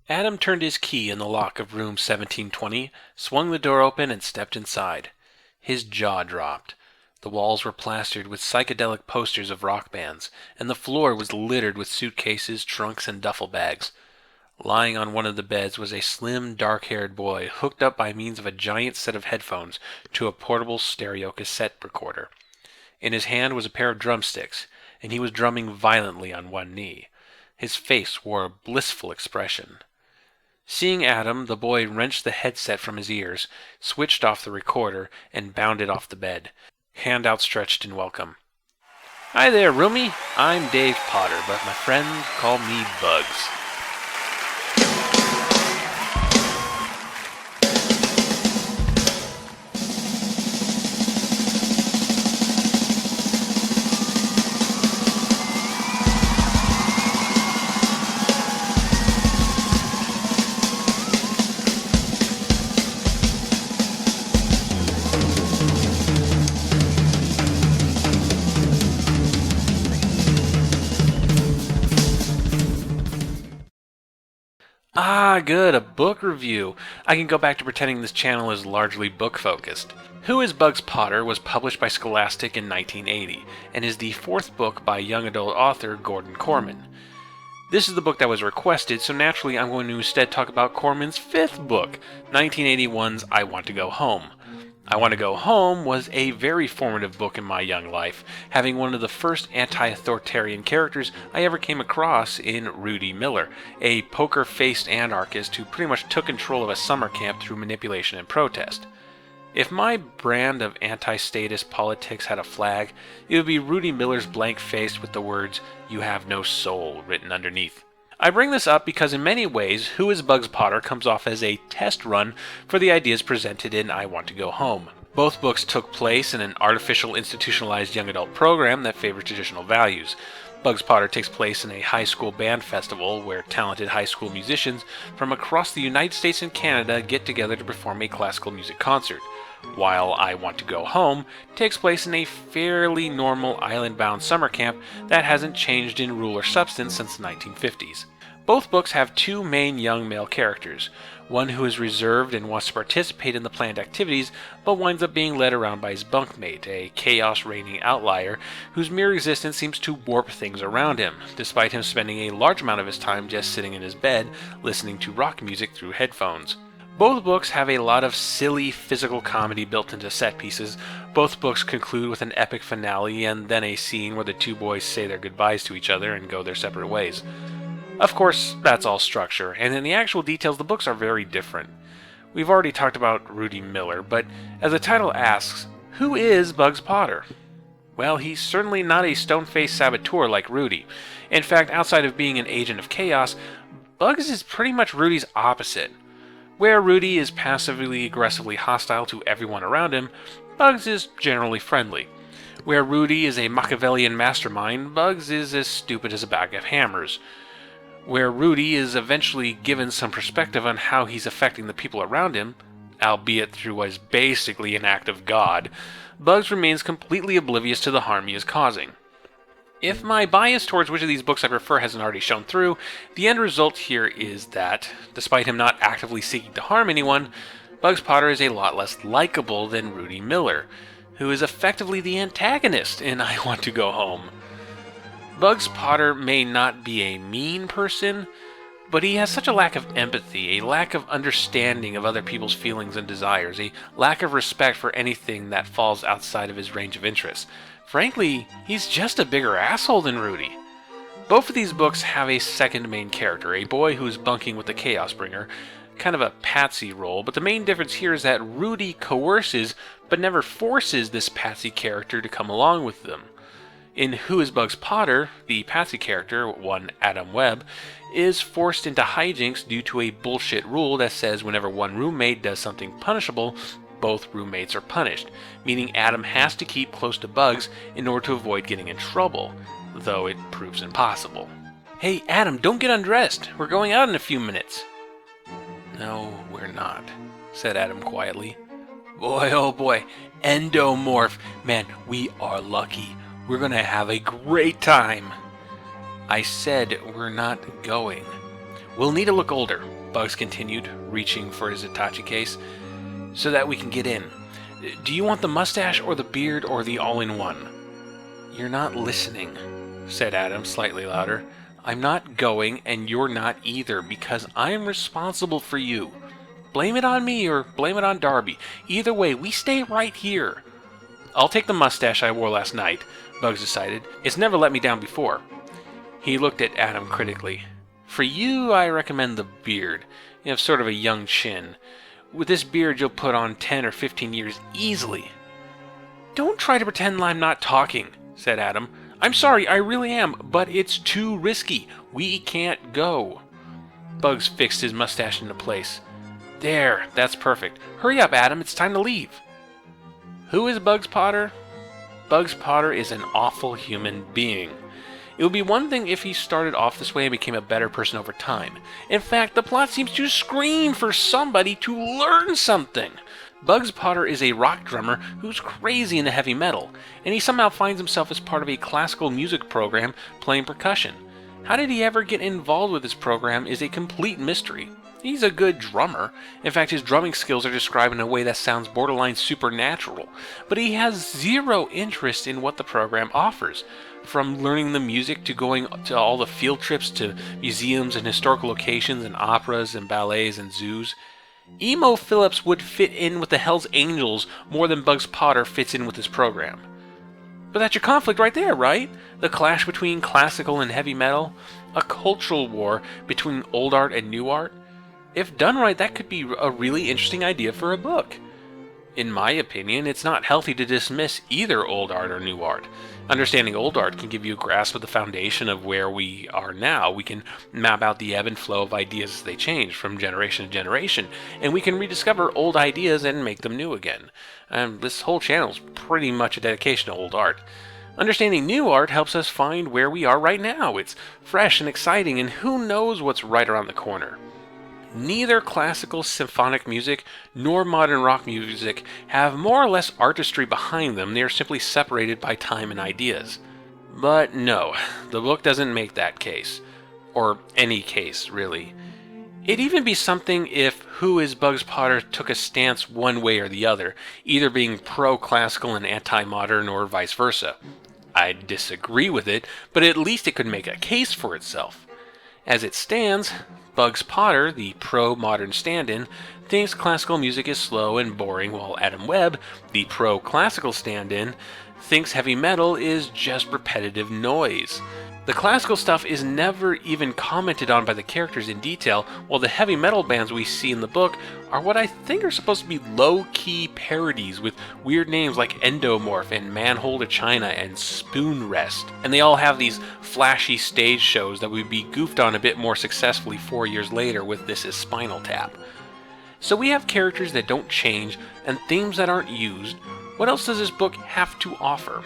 Adam turned his key in the lock of room 1720, swung the door open, and stepped inside. His jaw dropped. The walls were plastered with psychedelic posters of rock bands, and the floor was littered with suitcases, trunks, and duffel bags. Lying on one of the beds was a slim, dark-haired boy, hooked up by means of a giant set of headphones to a portable stereo cassette recorder. In his hand was a pair of drumsticks, and he was drumming violently on one knee. His face wore a blissful expression. Seeing Adam, the boy wrenched the headset from his ears, switched off the recorder, and bounded off the bed, hand outstretched in welcome. "Hi there, roomie. I'm Dave Potter, but my friends call me Bugs." Ah, good, a book review. I can go back to pretending this channel is largely book-focused. Who is Bugs Potter was published by Scholastic in 1980, and is the fourth book by young adult author Gordon Korman. This is the book that was requested, so naturally I'm going to instead talk about Korman's fifth book, 1981's I Want to Go Home. I Want to Go Home was a very formative book in my young life, having one of the first anti-authoritarian characters I ever came across in Rudy Miller, a poker-faced anarchist who pretty much took control of a summer camp through manipulation and protest. If my brand of anti-statist politics had a flag, it would be Rudy Miller's blank face with the words, "You have no soul," written underneath. I bring this up because in many ways, Who is Bugs Potter comes off as a test run for the ideas presented in I Want to Go Home. Both books took place in an artificial institutionalized young adult program that favored traditional values. Bugs Potter takes place in a high school band festival where talented high school musicians from across the United States and Canada get together to perform a classical music concert, while I Want to Go Home takes place in a fairly normal island-bound summer camp that hasn't changed in rule or substance since the 1950s. Both books have two main young male characters, one who is reserved and wants to participate in the planned activities, but winds up being led around by his bunkmate, a chaos-reigning outlier whose mere existence seems to warp things around him, despite him spending a large amount of his time just sitting in his bed, listening to rock music through headphones. Both books have a lot of silly physical comedy built into set pieces. Both books conclude with an epic finale and then a scene where the two boys say their goodbyes to each other and go their separate ways. Of course, that's all structure, and in the actual details the books are very different. We've already talked about Rudy Miller, but as the title asks, who is Bugs Potter? Well, he's certainly not a stone-faced saboteur like Rudy. In fact, outside of being an agent of chaos, Bugs is pretty much Rudy's opposite. Where Rudy is passively aggressively hostile to everyone around him, Bugs is generally friendly. Where Rudy is a Machiavellian mastermind, Bugs is as stupid as a bag of hammers. Where Rudy is eventually given some perspective on how he's affecting the people around him, albeit through what is basically an act of God, Bugs remains completely oblivious to the harm he is causing. If my bias towards which of these books I prefer hasn't already shown through, the end result here is that, despite him not actively seeking to harm anyone, Bugs Potter is a lot less likable than Rudy Miller, who is effectively the antagonist in I Want to Go Home. Bugs Potter may not be a mean person, but he has such a lack of empathy, a lack of understanding of other people's feelings and desires, a lack of respect for anything that falls outside of his range of interests. Frankly, he's just a bigger asshole than Rudy. Both of these books have a second main character, a boy who's bunking with the Chaos Bringer, kind of a patsy role, but the main difference here is that Rudy coerces but never forces this patsy character to come along with them. In Who is Bugs Potter, the patsy character, one Adam Webb, is forced into hijinks due to a bullshit rule that says whenever one roommate does something punishable, both roommates are punished, meaning Adam has to keep close to Bugs in order to avoid getting in trouble, though it proves impossible. "Hey, Adam, don't get undressed. We're going out in a few minutes." "No, we're not," said Adam quietly. "Boy, oh boy, endomorph. Man, we are lucky. We're gonna have a great time." "I said we're not going." We'll need to look older, Bugs continued, reaching for his Itachi case, so that we can get in. Do you want the mustache or the beard or the all-in-one? You're not listening, said Adam slightly louder. I'm not going, and you're not either, because I'm responsible for you. Blame it on me or blame it on Darby. Either way, we stay right here. I'll take the mustache I wore last night, Bugs decided. It's never let me down before. He looked at Adam critically. For you, I recommend the beard. You have sort of a young chin. With this beard, you'll put on 10 or 15 years easily. Don't try to pretend I'm not talking, said Adam. I'm sorry, I really am, but it's too risky. We can't go. Bugs fixed his mustache into place. There, that's perfect. Hurry up, Adam, it's time to leave. Who is Bugs Potter? Bugs Potter is an awful human being. It would be one thing if he started off this way and became a better person over time. In fact, the plot seems to scream for somebody to learn something. Bugs Potter is a rock drummer who's crazy into heavy metal, and he somehow finds himself as part of a classical music program playing percussion. How did he ever get involved with this program is a complete mystery. He's a good drummer. In fact, his drumming skills are described in a way that sounds borderline supernatural, but he has zero interest in what the program offers. From learning the music to going to all the field trips to museums and historical locations and operas and ballets and zoos. Emo Phillips would fit in with the Hells Angels more than Bugs Potter fits in with his program. But that's your conflict right there, right? The clash between classical and heavy metal? A cultural war between old art and new art? If done right, that could be a really interesting idea for a book. In my opinion, it's not healthy to dismiss either old art or new art. Understanding old art can give you a grasp of the foundation of where we are now. We can map out the ebb and flow of ideas as they change from generation to generation, and we can rediscover old ideas and make them new again. This whole channel is pretty much a dedication to old art. Understanding new art helps us find where we are right now. It's fresh and exciting, and who knows what's right around the corner. Neither classical symphonic music nor modern rock music have more or less artistry behind them. They are simply separated by time and ideas. But no, the book doesn't make that case. Or any case, really. It'd even be something if Who is Bugs Potter took a stance one way or the other, either being pro-classical and anti-modern or vice versa. I'd disagree with it, but at least it could make a case for itself. As it stands, Bugs Potter, the pro-modern stand-in, thinks classical music is slow and boring, while Adam Webb, the pro-classical stand-in, thinks heavy metal is just repetitive noise. The classical stuff is never even commented on by the characters in detail, while the heavy metal bands we see in the book are what I think are supposed to be low-key parodies with weird names like Endomorph and Manhole to China and Spoon Rest. And they all have these flashy stage shows that would be goofed on a bit more successfully 4 years later with This Is Spinal Tap. So we have characters that don't change and themes that aren't used. What else does this book have to offer?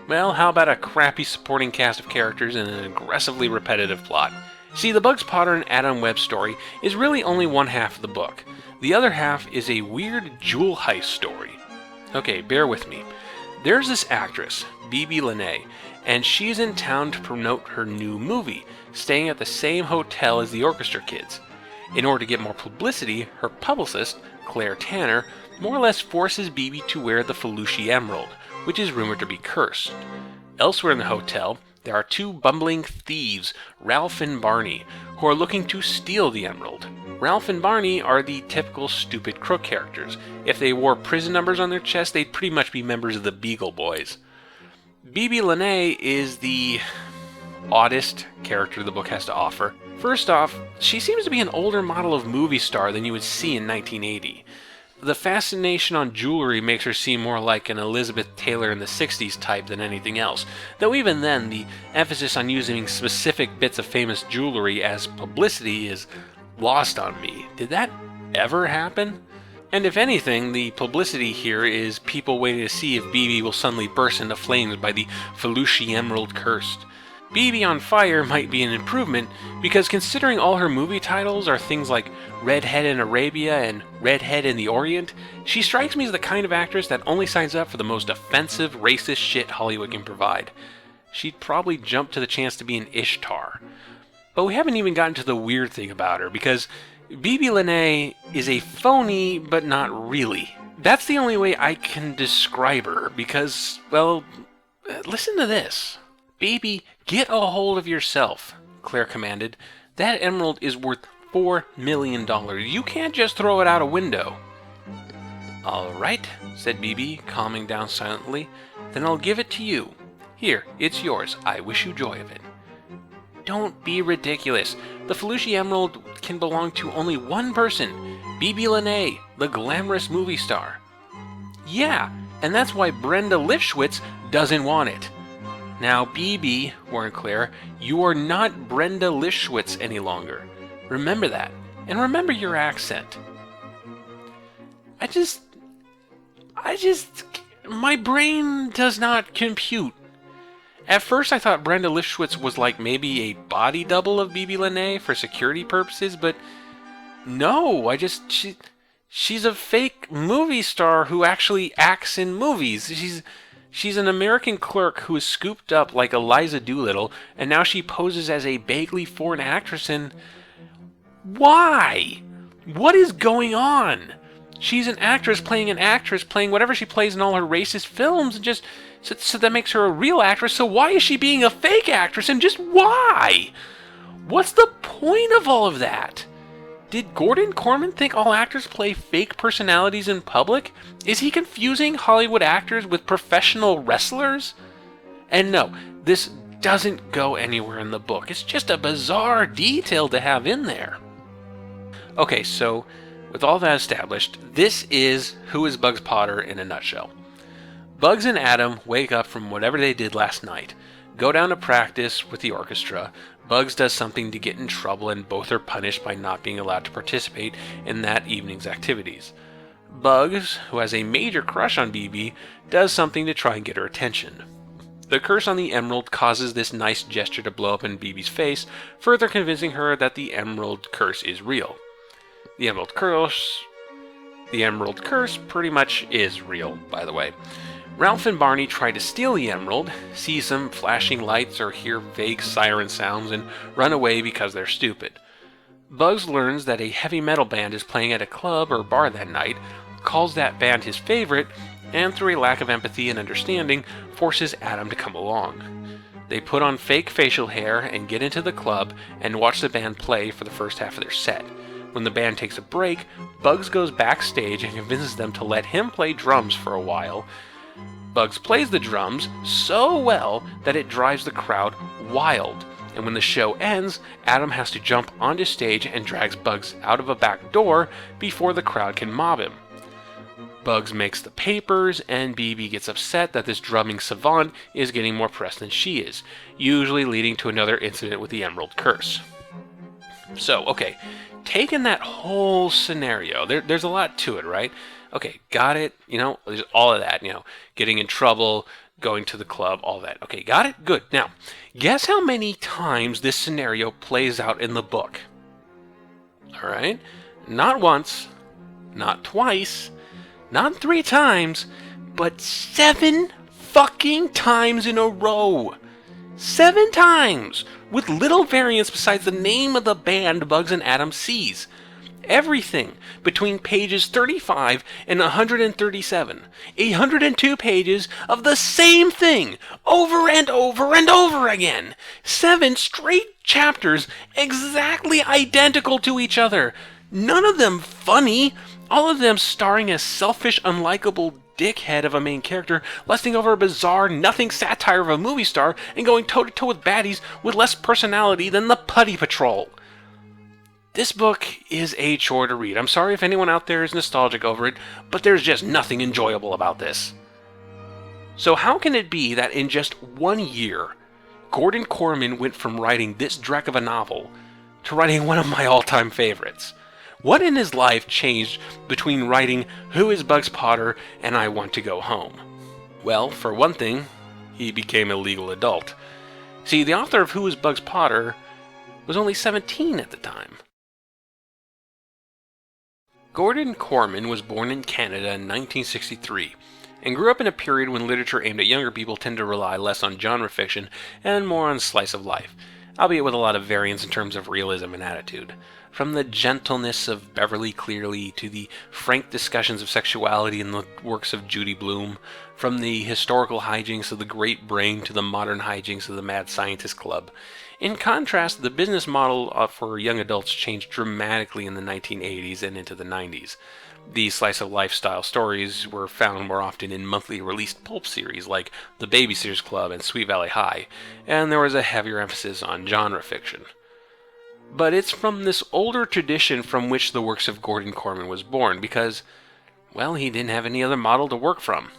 Well, how about a crappy supporting cast of characters and an aggressively repetitive plot? See, the Bugs Potter and Adam Webb story is really only one half of the book. The other half is a weird jewel heist story. Okay, bear with me. There's this actress, Bibi Lene, and she's in town to promote her new movie, staying at the same hotel as the orchestra kids. In order to get more publicity, her publicist, Claire Tanner, more or less forces Bibi to wear the Felucci Emerald, which is rumored to be cursed. Elsewhere in the hotel, there are two bumbling thieves, Ralph and Barney, who are looking to steal the emerald. Ralph and Barney are the typical stupid crook characters. If they wore prison numbers on their chest, they'd pretty much be members of the Beagle Boys. Bibi Lene is the oddest character the book has to offer. First off, she seems to be an older model of movie star than you would see in 1980. The fascination on jewelry makes her seem more like an Elizabeth Taylor in the 60s type than anything else, though even then, the emphasis on using specific bits of famous jewelry as publicity is lost on me. Did that ever happen? And if anything, the publicity here is people waiting to see if Bibi will suddenly burst into flames by the Felucci Emerald cursed. Bibi on Fire might be an improvement, because considering all her movie titles are things like Redhead in Arabia and Redhead in the Orient, she strikes me as the kind of actress that only signs up for the most offensive, racist shit Hollywood can provide. She'd probably jump to the chance to be an Ishtar. But we haven't even gotten to the weird thing about her, because Bibi Lene is a phony, but not really. That's the only way I can describe her, because, well, listen to this. "Baby, get a hold of yourself," Claire commanded. "That emerald is worth $4 million. You can't just throw it out a window." "All right," said Bibi, calming down silently. "Then I'll give it to you. Here, it's yours. I wish you joy of it." "Don't be ridiculous. The Felucci Emerald can belong to only one person, Bibi Lene, the glamorous movie star." "Yeah, and that's why Brenda Lifschwitz doesn't want it." "Now, Bibi," warned Claire, "you are not Brenda Lifschwitz any longer. Remember that, and remember your accent." My brain does not compute. At first I thought Brenda Lifschwitz was like maybe a body double of Bibi Lene for security purposes, but no, she's a fake movie star who actually acts in movies. She's an American clerk who is scooped up like Eliza Doolittle, and now she poses as a vaguely foreign actress in... Why? What is going on? She's an actress playing whatever she plays in all her racist films, and just... So that makes her a real actress, so why is she being a fake actress, and just why? What's the point of all of that? Did Gordon Korman think all actors play fake personalities in public? Is he confusing Hollywood actors with professional wrestlers? And no, this doesn't go anywhere in the book. It's just a bizarre detail to have in there. Okay, so with all that established, this is Who is Bugs Potter in a nutshell. Bugs and Adam wake up from whatever they did last night, go down to practice with the orchestra. Bugs does something to get in trouble, and both are punished by not being allowed to participate in that evening's activities. Bugs, who has a major crush on Bibi, does something to try and get her attention. The curse on the emerald causes this nice gesture to blow up in Bibi's face, further convincing her that the emerald curse is real. The emerald curse pretty much is real, by the way. Ralph and Barney try to steal the emerald, see some flashing lights or hear vague siren sounds, and run away because they're stupid. Bugs learns that a heavy metal band is playing at a club or bar that night, calls that band his favorite, and through a lack of empathy and understanding, forces Adam to come along. They put on fake facial hair and get into the club and watch the band play for the first half of their set. When the band takes a break, Bugs goes backstage and convinces them to let him play drums for a while. Bugs plays the drums so well that it drives the crowd wild, and when the show ends, Adam has to jump onto stage and drags Bugs out of a back door before the crowd can mob him. Bugs makes the papers, and Bibi gets upset that this drumming savant is getting more press than she is, usually leading to another incident with the Emerald Curse. So, okay, taking that whole scenario, there's a lot to it, right? Okay, got it, there's all of that, getting in trouble, going to the club, all that. Okay, got it? Good. Now, guess how many times this scenario plays out in the book? All right? Not once, not twice, not 3 times, but 7 fucking times in a row. 7 times! With little variance besides the name of the band Bugs and Adam sees. Everything between pages 35 and 137. 102 pages of the same thing, over and over and over again. 7 straight chapters exactly identical to each other. None of them funny. All of them starring a selfish, unlikable dickhead of a main character, lusting over a bizarre, nothing satire of a movie star, and going toe-to-toe with baddies with less personality than the Putty Patrol. This book is a chore to read. I'm sorry if anyone out there is nostalgic over it, but there's just nothing enjoyable about this. So how can it be that in just 1 year, Gordon Korman went from writing this dreck of a novel to writing one of my all-time favorites? What in his life changed between writing Who is Bugs Potter and I Want to Go Home? Well, for one thing, he became a legal adult. See, the author of Who is Bugs Potter was only 17 at the time. Gordon Korman was born in Canada in 1963 and grew up in a period when literature aimed at younger people tended to rely less on genre fiction and more on slice of life. albeit with a lot of variance in terms of realism and attitude. From the gentleness of Beverly Cleary to the frank discussions of sexuality in the works of Judy Blume, from the historical hijinks of the Great Brain to the modern hijinks of the Mad Scientist Club. In contrast, the business model for young adults changed dramatically in the 1980s and into the 90s. These slice-of-life-style stories were found more often in monthly released pulp series like The Babysitter's Club and Sweet Valley High, and there was a heavier emphasis on genre fiction. But it's from this older tradition from which the works of Gordon Korman was born, because, well, he didn't have any other model to work from.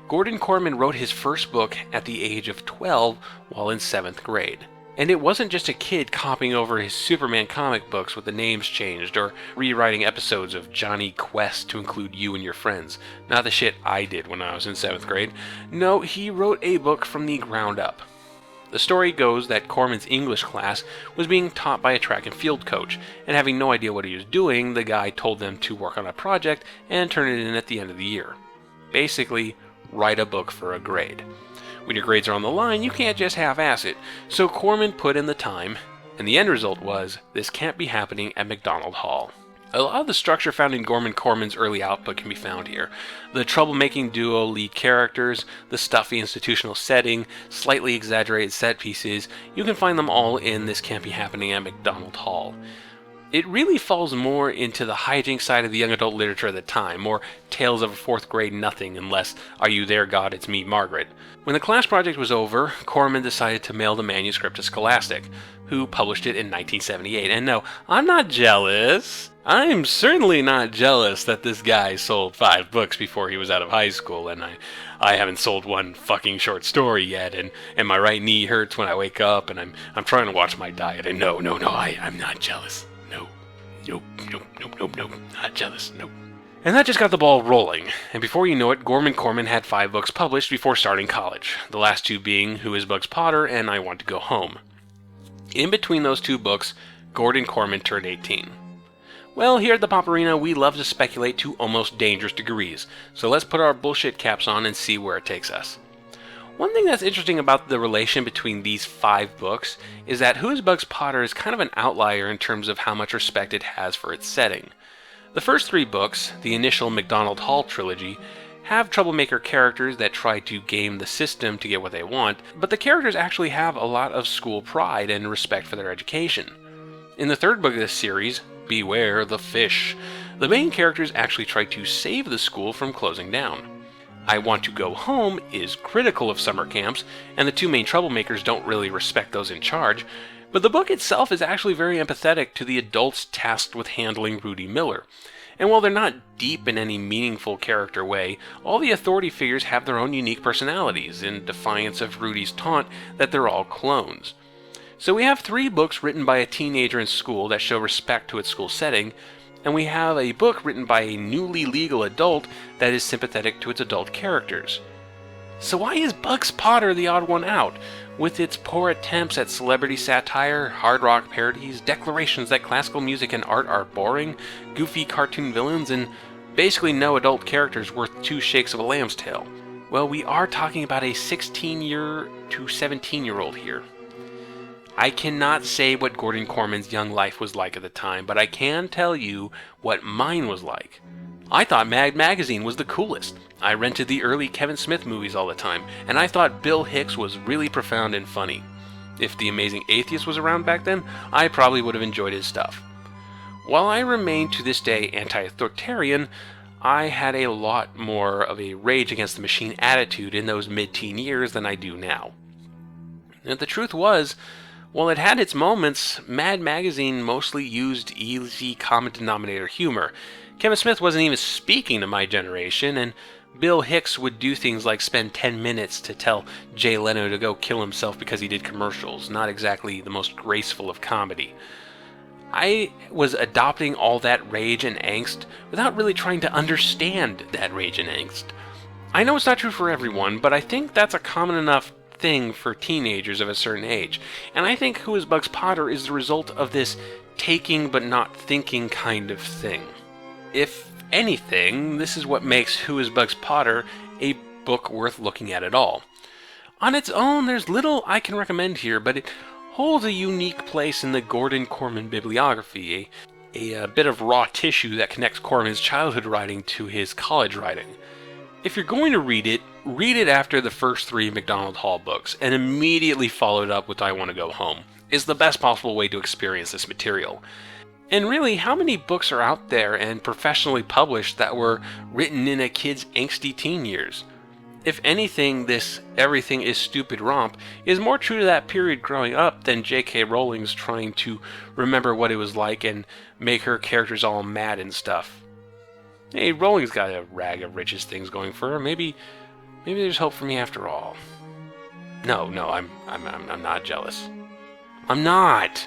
Gordon Korman wrote his first book at the age of 12 while in 7th grade. And it wasn't just a kid copying over his Superman comic books with the names changed, or rewriting episodes of Johnny Quest to include you and your friends. Not the shit I did when I was in 7th grade. No, he wrote a book from the ground up. The story goes that Korman's English class was being taught by a track and field coach, and having no idea what he was doing, the guy told them to work on a project and turn it in at the end of the year. Basically, write a book for a grade. When your grades are on the line, you can't just half-ass it, so Korman put in the time, and the end result was, this can't be happening at McDonald Hall. A lot of the structure found in Gordon Korman's early output can be found here. The troublemaking duo lead characters, the stuffy institutional setting, slightly exaggerated set pieces, you can find them all in This Can't Be Happening at McDonald Hall. It really falls more into the hijinks side of the young adult literature at the time, more tales of a 4th grade nothing and less Are You There, God? It's Me, Margaret. When the class project was over, Korman decided to mail the manuscript to Scholastic, who published it in 1978. And no, I'm not jealous. I'm certainly not jealous that this guy sold 5 books before he was out of high school, and I haven't sold one fucking short story yet, and my right knee hurts when I wake up, and I'm trying to watch my diet, and no, I'm not jealous. Nope, not jealous, nope. And that just got the ball rolling, and before you know it, Gordon Korman had 5 books published before starting college, the last 2 being Who is Bugs Potter and I Want to Go Home. In between those 2 books, Gordon Korman turned 18. Well, here at the Pop Arena, we love to speculate to almost dangerous degrees, so let's put our bullshit caps on and see where it takes us. One thing that's interesting about the relation between these 5 books is that Who is Bugs Potter is kind of an outlier in terms of how much respect it has for its setting. The first 3 books, the initial McDonald Hall trilogy, have troublemaker characters that try to game the system to get what they want, but the characters actually have a lot of school pride and respect for their education. In the 3rd book of this series, Beware the Fish, the main characters actually try to save the school from closing down. I Want to Go Home is critical of summer camps, and the 2 main troublemakers don't really respect those in charge, but the book itself is actually very empathetic to the adults tasked with handling Rudy Miller. And while they're not deep in any meaningful character way, all the authority figures have their own unique personalities, in defiance of Rudy's taunt that they're all clones. So we have 3 books written by a teenager in school that show respect to its school setting, and we have a book written by a newly legal adult that is sympathetic to its adult characters. So why is Bugs Potter the odd one out, with its poor attempts at celebrity satire, hard rock parodies, declarations that classical music and art are boring, goofy cartoon villains, and basically no adult characters worth 2 shakes of a lamb's tail? Well, we are talking about a 16-year to 17-year-old here. I cannot say what Gordon Korman's young life was like at the time, but I can tell you what mine was like. I thought Mad Magazine was the coolest. I rented the early Kevin Smith movies all the time, and I thought Bill Hicks was really profound and funny. If The Amazing Atheist was around back then, I probably would have enjoyed his stuff. While I remain to this day anti-authoritarian, I had a lot more of a rage against the machine attitude in those mid-teen years than I do now. And the truth was, while it had its moments, Mad Magazine mostly used easy common denominator humor. Kevin Smith wasn't even speaking to my generation, and Bill Hicks would do things like spend 10 minutes to tell Jay Leno to go kill himself because he did commercials, not exactly the most graceful of comedy. I was adopting all that rage and angst without really trying to understand that rage and angst. I know it's not true for everyone, but I think that's a common enough thing for teenagers of a certain age, and I think Who is Bugs Potter is the result of this taking but not thinking kind of thing. If anything, this is what makes Who is Bugs Potter a book worth looking at all. On its own, there's little I can recommend here, but it holds a unique place in the Gordon Korman bibliography, a bit of raw tissue that connects Korman's childhood writing to his college writing. If you're going to read it after the first 3 MacDonald Hall books, and immediately follow it up with I Want to Go Home, is the best possible way to experience this material. And really, how many books are out there and professionally published that were written in a kid's angsty teen years? If anything, this everything is stupid romp is more true to that period growing up than J.K. Rowling's trying to remember what it was like and make her characters all mad and stuff. Hey, Rowling's got a rag of riches things going for her. Maybe there's hope for me after all. No, I'm not jealous. I'm not.